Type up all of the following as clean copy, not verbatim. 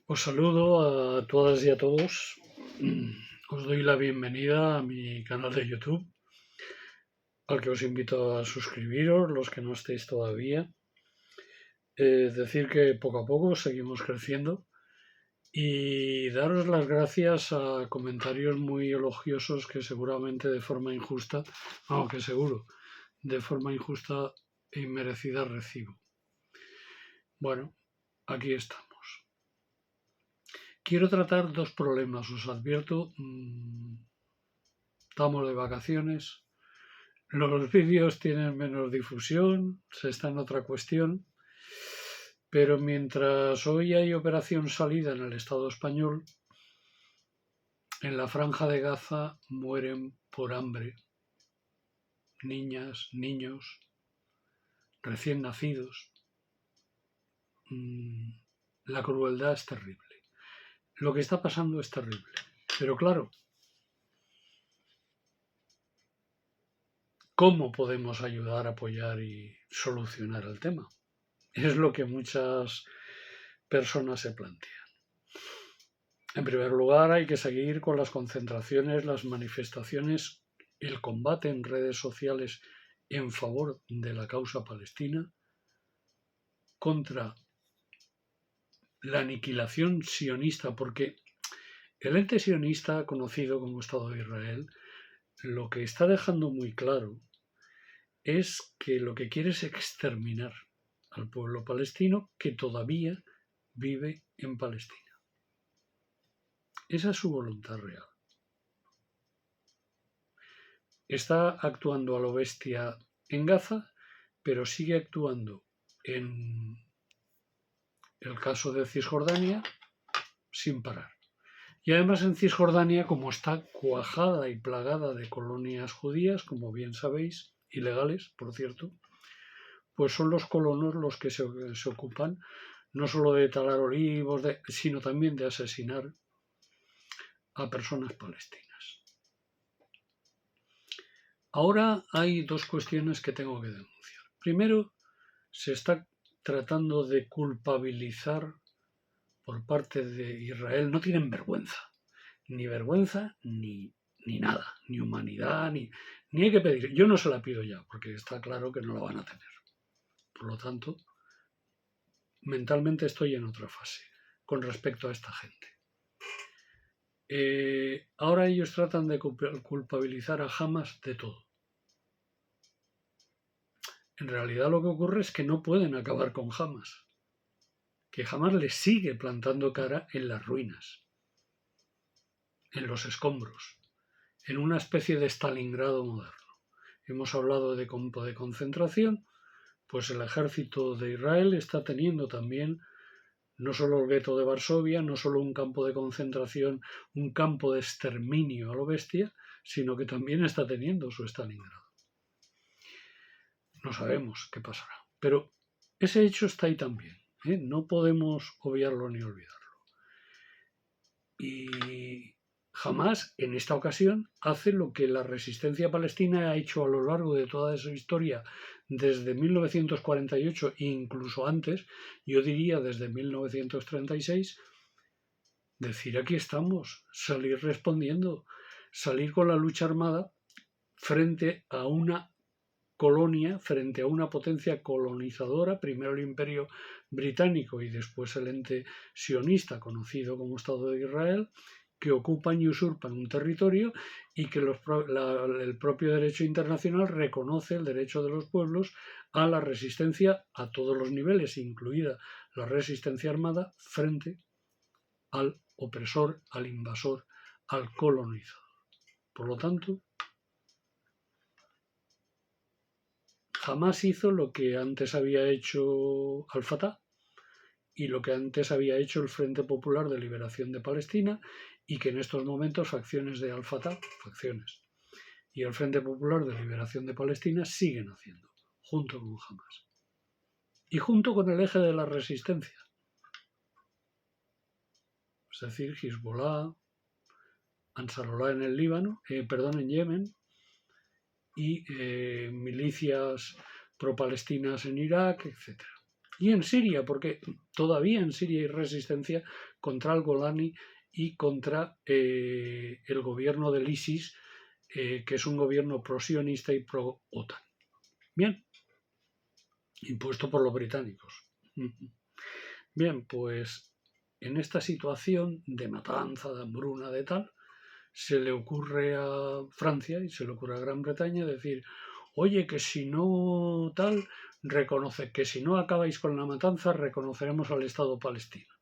Os saludo a todas y a todos. Os doy la bienvenida a mi canal de YouTube, al que os invito a suscribiros, los que no estéis todavía. Decir que poco a poco seguimos creciendo y daros las gracias a comentarios muy elogiosos que seguramente de forma injusta, aunque seguro, de forma injusta e inmerecida recibo. Bueno, aquí estamos. Quiero tratar dos problemas, os advierto. Estamos de vacaciones, los vídeos tienen menos difusión, se está en otra cuestión, pero mientras hoy hay operación salida en el Estado español, en la Franja de Gaza mueren por hambre niñas, niños, recién nacidos. La crueldad es terrible. Lo que está pasando es terrible. Pero claro, ¿cómo podemos ayudar, apoyar y solucionar el tema? Es lo que muchas personas se plantean. En primer lugar, hay que seguir con las concentraciones, las manifestaciones, el combate en redes sociales en favor de la causa palestina, contra la aniquilación sionista, porque el ente sionista, conocido como Estado de Israel, lo que está dejando muy claro es que lo que quiere es exterminar al pueblo palestino que todavía vive en Palestina. Esa es su voluntad real. Está actuando a lo bestia en Gaza, pero sigue actuando en el caso de Cisjordania sin parar. Y además en Cisjordania, como está cuajada y plagada de colonias judías, como bien sabéis, ilegales, por cierto, pues son los colonos los que se ocupan no solo de talar olivos, sino también de asesinar a personas palestinas. Ahora hay dos cuestiones que tengo que denunciar. Primero, se está tratando de culpabilizar por parte de Israel. No tienen vergüenza, ni nada, ni humanidad, ni hay que pedir. Yo no se la pido ya, porque está claro que no la van a tener. Por lo tanto, mentalmente estoy en otra fase con respecto a esta gente. Ahora ellos tratan de culpabilizar a Hamas de todo. En realidad lo que ocurre es que no pueden acabar con Hamas, que Hamas les sigue plantando cara en las ruinas, en los escombros, en una especie de Stalingrado moderno. Hemos hablado de campo de concentración, pues el ejército de Israel está teniendo también no solo el gueto de Varsovia, no solo un campo de concentración, un campo de exterminio a lo bestia, sino que también está teniendo su Stalingrado. No sabemos qué pasará, pero ese hecho está ahí también, ¿eh? No podemos obviarlo ni olvidarlo. Y jamás en esta ocasión hace lo que la resistencia palestina ha hecho a lo largo de toda su historia desde 1948 e incluso antes, yo diría desde 1936, decir aquí estamos, salir respondiendo, salir con la lucha armada frente a una colonia, frente a una potencia colonizadora, primero el Imperio Británico y después el ente sionista conocido como Estado de Israel, que ocupan y usurpan un territorio y que el propio derecho internacional reconoce el derecho de los pueblos a la resistencia a todos los niveles, incluida la resistencia armada, frente al opresor, al invasor, al colonizador. Por lo tanto, jamás hizo lo que antes había hecho Al-Fatah y lo que antes había hecho el Frente Popular de Liberación de Palestina y que en estos momentos facciones de Al-Fatah, y el Frente Popular de Liberación de Palestina siguen haciendo, junto con Hamas. Y junto con el eje de la resistencia. Es decir, Hezbollah, Ansarullah en el Líbano, en Yemen, y milicias pro-palestinas en Irak, etc. Y en Siria, porque todavía en Siria hay resistencia contra el Golani y contra el gobierno del ISIS, que es un gobierno pro-sionista y pro-OTAN. Bien, impuesto por los británicos. Bien, pues en esta situación de matanza, de hambruna, de tal, se le ocurre a Francia y se le ocurre a Gran Bretaña decir, oye, que si no tal, que si no acabáis con la matanza, reconoceremos al Estado palestino.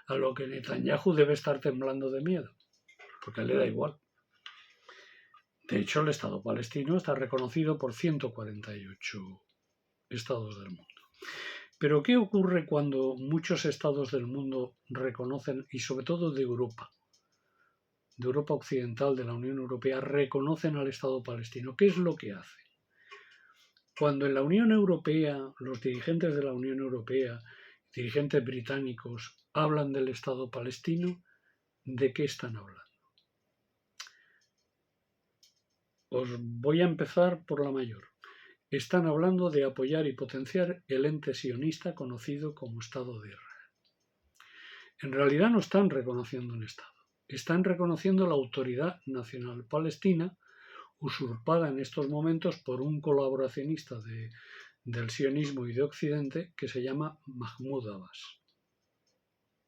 A lo que Netanyahu debe estar temblando de miedo, porque le da igual. De hecho, el Estado palestino está reconocido por 148 estados del mundo. Pero ¿qué ocurre cuando muchos estados del mundo reconocen, y sobre todo de Europa Occidental, de la Unión Europea, reconocen al Estado palestino? ¿Qué es lo que hacen? Cuando en la Unión Europea, los dirigentes de la Unión Europea, dirigentes británicos, hablan del Estado palestino, ¿de qué están hablando? Os voy a empezar por la mayor. Están hablando de apoyar y potenciar el ente sionista conocido como Estado de Israel. En realidad no están reconociendo un Estado, están reconociendo la autoridad nacional palestina, usurpada en estos momentos por un colaboracionista del sionismo y de Occidente que se llama Mahmoud Abbas,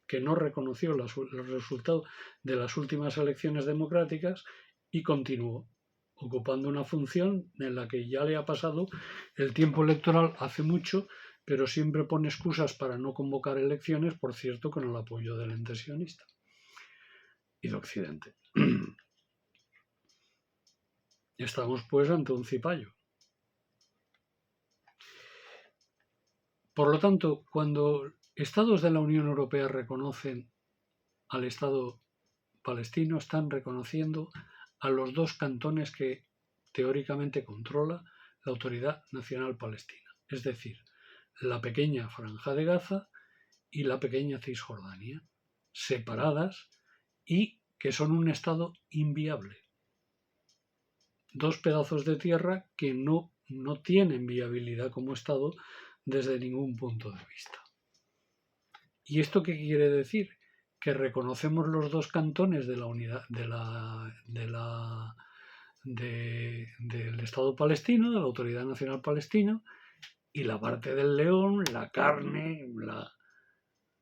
que no reconoció los resultados de las últimas elecciones democráticas y continuó ocupando una función en la que ya le ha pasado el tiempo electoral hace mucho, pero siempre pone excusas para no convocar elecciones, por cierto, con el apoyo del ente sionista y de Occidente. Estamos pues ante un cipayo. Por lo tanto, cuando estados de la Unión Europea reconocen al Estado palestino, están reconociendo a los dos cantones que teóricamente controla la Autoridad Nacional Palestina, es decir, la pequeña Franja de Gaza y la pequeña Cisjordania, separadas y que son un Estado inviable. Dos pedazos de tierra que no tienen viabilidad como Estado desde ningún punto de vista. ¿Y esto qué quiere decir? Que reconocemos los dos cantones de la unidad del Estado palestino, de la Autoridad Nacional Palestina, y la parte del león, la carne,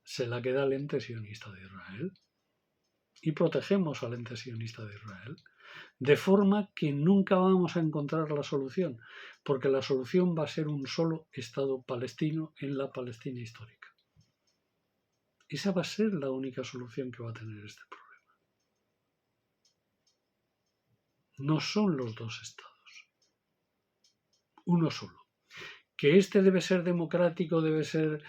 se la queda al ente sionista de Israel. Y protegemos al ente sionista de Israel. De forma que nunca vamos a encontrar la solución, porque la solución va a ser un solo Estado palestino en la Palestina histórica. Esa va a ser la única solución que va a tener este problema. No son los dos estados, uno solo. Que este debe ser democrático, debe ser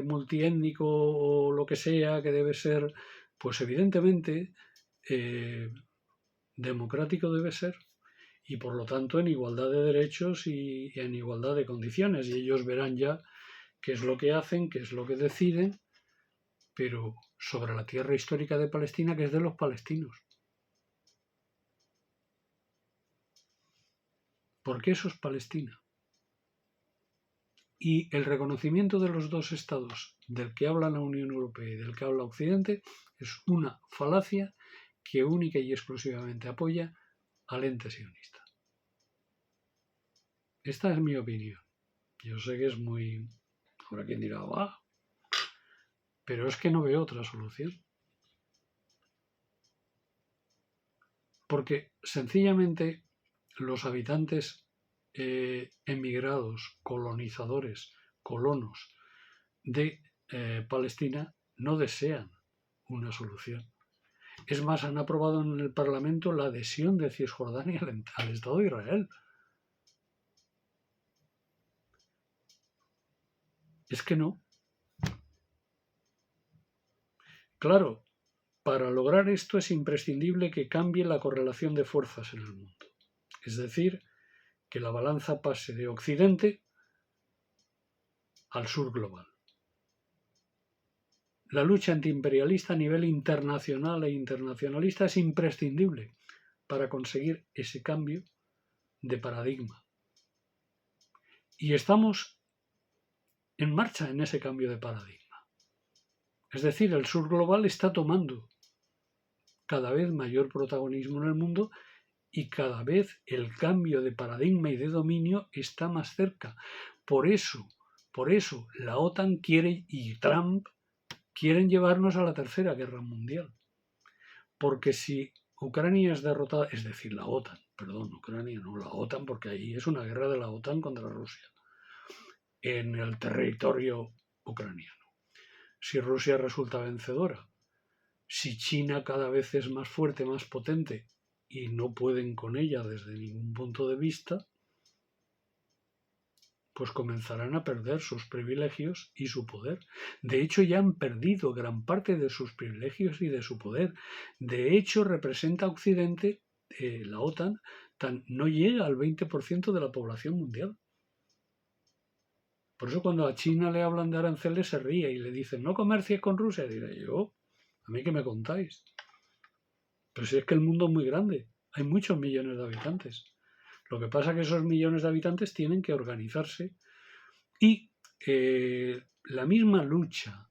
multiétnico o lo que sea, que debe ser, pues evidentemente, democrático debe ser, y por lo tanto en igualdad de derechos y en igualdad de condiciones, y ellos verán ya qué es lo que hacen, qué es lo que deciden, pero sobre la tierra histórica de Palestina, que es de los palestinos. Porque eso es Palestina. Y el reconocimiento de los dos estados del que habla la Unión Europea y del que habla Occidente es una falacia que única y exclusivamente apoya al ente sionista. Esta es mi opinión. Yo sé que es muy... Habrá quien dirá, pero es que no veo otra solución. Porque sencillamente los habitantes emigrados, colonizadores, colonos de Palestina no desean una solución. Es más, han aprobado en el Parlamento la adhesión de Cisjordania al Estado de Israel. Es que no. Claro, para lograr esto es imprescindible que cambie la correlación de fuerzas en el mundo. Es decir, que la balanza pase de Occidente al sur global. La lucha antiimperialista a nivel internacional e internacionalista es imprescindible para conseguir ese cambio de paradigma. Y estamos en marcha en ese cambio de paradigma. Es decir, el sur global está tomando cada vez mayor protagonismo en el mundo y cada vez el cambio de paradigma y de dominio está más cerca. Por eso la OTAN quiere y Trump quieren llevarnos a la Tercera Guerra Mundial. Porque si Ucrania es derrotada, es decir, la OTAN, perdón, Ucrania no, la OTAN, porque ahí es una guerra de la OTAN contra Rusia, en el territorio ucraniano. Si Rusia resulta vencedora, si China cada vez es más fuerte, más potente, y no pueden con ella desde ningún punto de vista, pues comenzarán a perder sus privilegios y su poder. De hecho, ya han perdido gran parte de sus privilegios y de su poder. De hecho, representa a Occidente, la OTAN, no llega al 20% de la población mundial. Por eso cuando a China le hablan de aranceles se ríe y le dicen, no comercies con Rusia, diré yo, ¿a mí qué me contáis? Pero si es que el mundo es muy grande, hay muchos millones de habitantes. Lo que pasa es que esos millones de habitantes tienen que organizarse y la misma lucha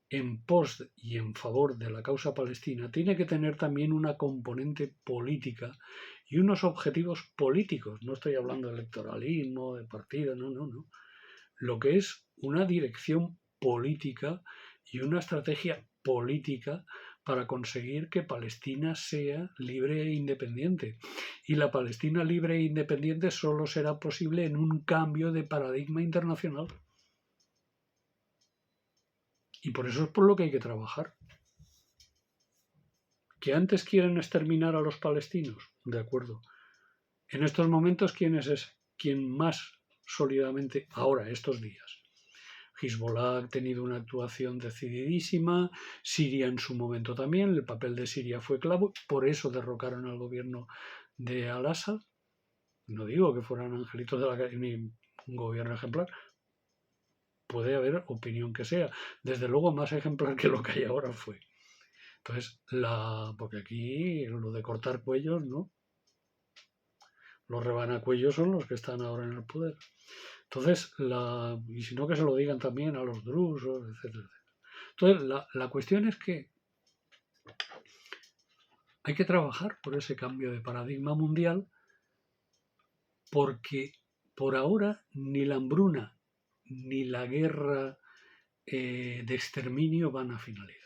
en pos y en favor de la causa palestina tiene que tener también una componente política y unos objetivos políticos. No estoy hablando de electoralismo, de partido, no. Lo que es una dirección política y una estrategia política para conseguir que Palestina sea libre e independiente. Y la Palestina libre e independiente solo será posible en un cambio de paradigma internacional. Y por eso es por lo que hay que trabajar. ¿Que antes quieren exterminar a los palestinos? De acuerdo. En estos momentos, ¿quién más sólidamente ahora, estos días? Hezbollah ha tenido una actuación decididísima, Siria en su momento también, el papel de Siria fue clave, por eso derrocaron al gobierno de Al-Assad. No digo que fueran angelitos de la calle ni un gobierno ejemplar, puede haber opinión que sea, desde luego más ejemplar que lo que hay ahora fue. Entonces, porque aquí lo de cortar cuellos, ¿no? Los rebanacuellos son los que están ahora en el poder. Entonces, y si no que se lo digan también a los drusos, etcétera. Entonces, la cuestión es que hay que trabajar por ese cambio de paradigma mundial porque por ahora ni la hambruna ni la guerra de exterminio van a finalizar.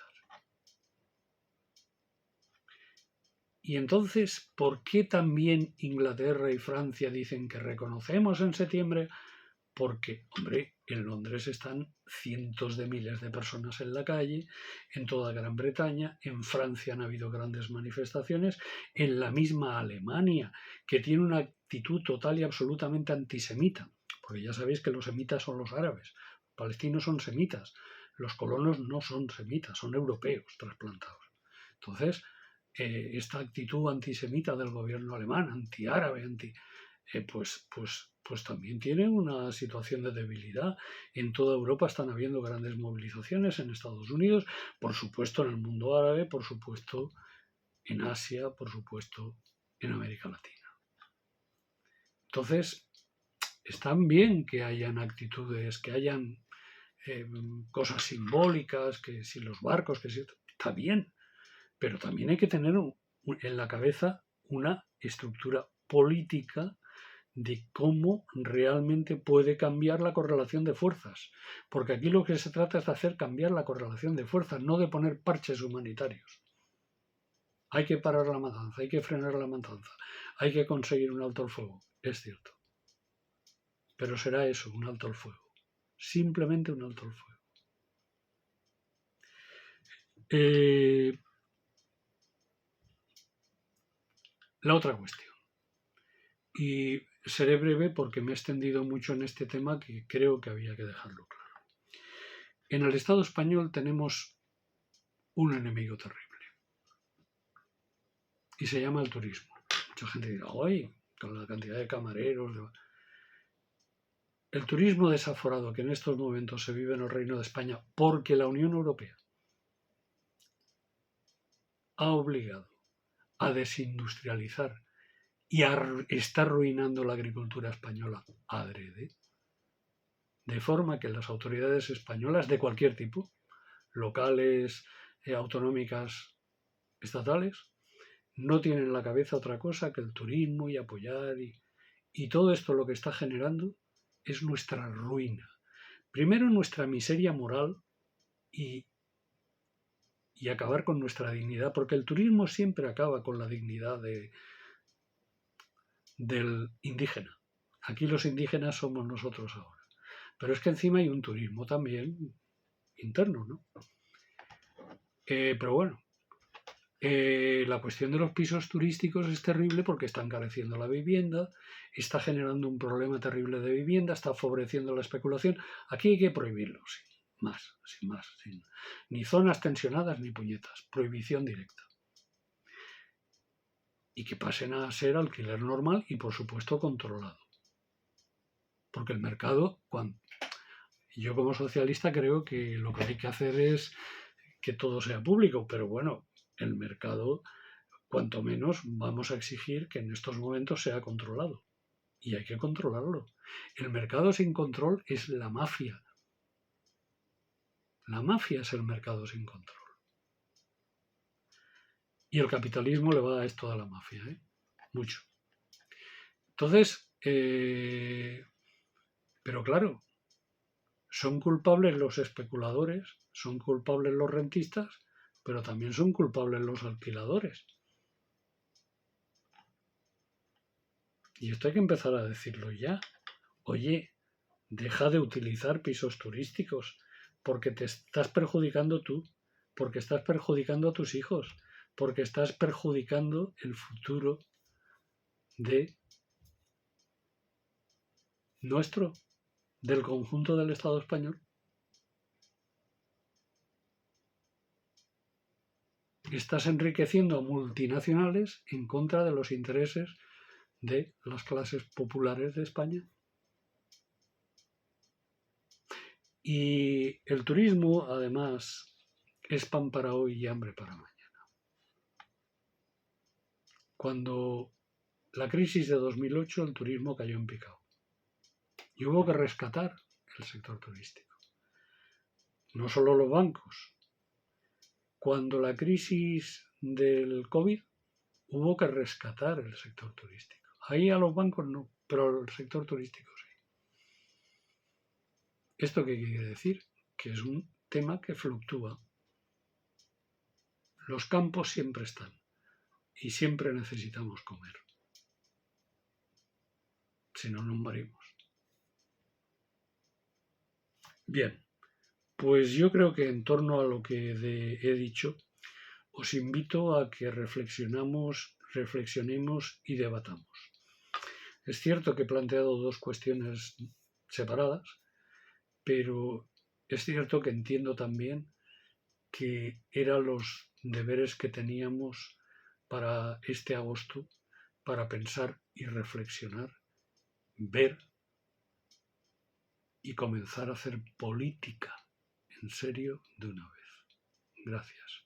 Y entonces, ¿por qué también Inglaterra y Francia dicen que reconocemos en septiembre? Porque, hombre, en Londres están cientos de miles de personas en la calle, en toda Gran Bretaña, en Francia han habido grandes manifestaciones, en la misma Alemania, que tiene una actitud total y absolutamente antisemita, porque ya sabéis que los semitas son los árabes, los palestinos son semitas, los colonos no son semitas, son europeos trasplantados. Entonces, esta actitud antisemita del gobierno alemán, antiárabe, pues también tienen una situación de debilidad. En toda Europa están habiendo grandes movilizaciones, en Estados Unidos, por supuesto en el mundo árabe, por supuesto en Asia, por supuesto en América Latina. Entonces, están bien que hayan actitudes, que hayan cosas simbólicas, que si los barcos, que si está bien, pero también hay que tener en la cabeza una estructura política de cómo realmente puede cambiar la correlación de fuerzas. Porque aquí lo que se trata es de hacer cambiar la correlación de fuerzas, no de poner parches humanitarios. Hay que parar la matanza, hay que frenar la matanza, hay que conseguir un alto al fuego, es cierto. Pero será eso, un alto al fuego. Simplemente un alto al fuego. La otra cuestión. Y seré breve porque me he extendido mucho en este tema que creo que había que dejarlo claro. En el Estado español tenemos un enemigo terrible y se llama el turismo. Mucha gente dirá, ¡ay! Con la cantidad de camareros. El turismo desaforado que en estos momentos se vive en el Reino de España porque la Unión Europea ha obligado a desindustrializar y está arruinando la agricultura española adrede. de forma que las autoridades españolas de cualquier tipo, locales, autonómicas, estatales, no tienen en la cabeza otra cosa que el turismo y apoyar y todo esto lo que está generando es nuestra ruina. Primero nuestra miseria moral y acabar con nuestra dignidad, porque el turismo siempre acaba con la dignidad del indígena. Aquí los indígenas somos nosotros ahora. Pero es que encima hay un turismo también interno, ¿no? Pero bueno, la cuestión de los pisos turísticos es terrible porque está encareciendo la vivienda, está generando un problema terrible de vivienda, está favoreciendo la especulación. Aquí hay que prohibirlo, sin más. Ni zonas tensionadas ni puñetas. Prohibición directa. Y que pasen a ser alquiler normal y, por supuesto, controlado. Porque el mercado, yo como socialista creo que lo que hay que hacer es que todo sea público, pero bueno, el mercado, cuanto menos, vamos a exigir que en estos momentos sea controlado. Y hay que controlarlo. El mercado sin control es la mafia. La mafia es el mercado sin control. Y el capitalismo le va a esto de la mafia, mucho. Entonces, pero claro, son culpables los especuladores, son culpables los rentistas, pero también son culpables los alquiladores. Y esto hay que empezar a decirlo ya. Oye, deja de utilizar pisos turísticos porque te estás perjudicando tú, porque estás perjudicando a tus hijos, porque estás perjudicando el futuro de nuestro, del conjunto del Estado español. Estás enriqueciendo a multinacionales en contra de los intereses de las clases populares de España. Y el turismo, además, es pan para hoy y hambre para mañana. Cuando la crisis de 2008, el turismo cayó en picado. Y hubo que rescatar el sector turístico. No solo los bancos. Cuando la crisis del COVID, hubo que rescatar el sector turístico. Ahí a los bancos no, pero al sector turístico sí. ¿Esto qué quiere decir? Que es un tema que fluctúa. Los campos siempre están y siempre necesitamos comer. Si no, nos morimos. Bien, pues yo creo que en torno a lo que he dicho, os invito a que reflexionemos y debatamos. Es cierto que he planteado dos cuestiones separadas, pero es cierto que entiendo también que eran los deberes que teníamos para este agosto, para pensar y reflexionar, ver y comenzar a hacer política en serio de una vez. Gracias.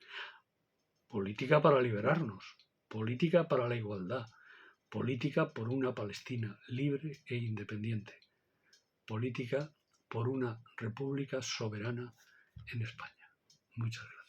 Política para liberarnos, política para la igualdad, política por una Palestina libre e independiente, política por una república soberana en España. Muchas gracias.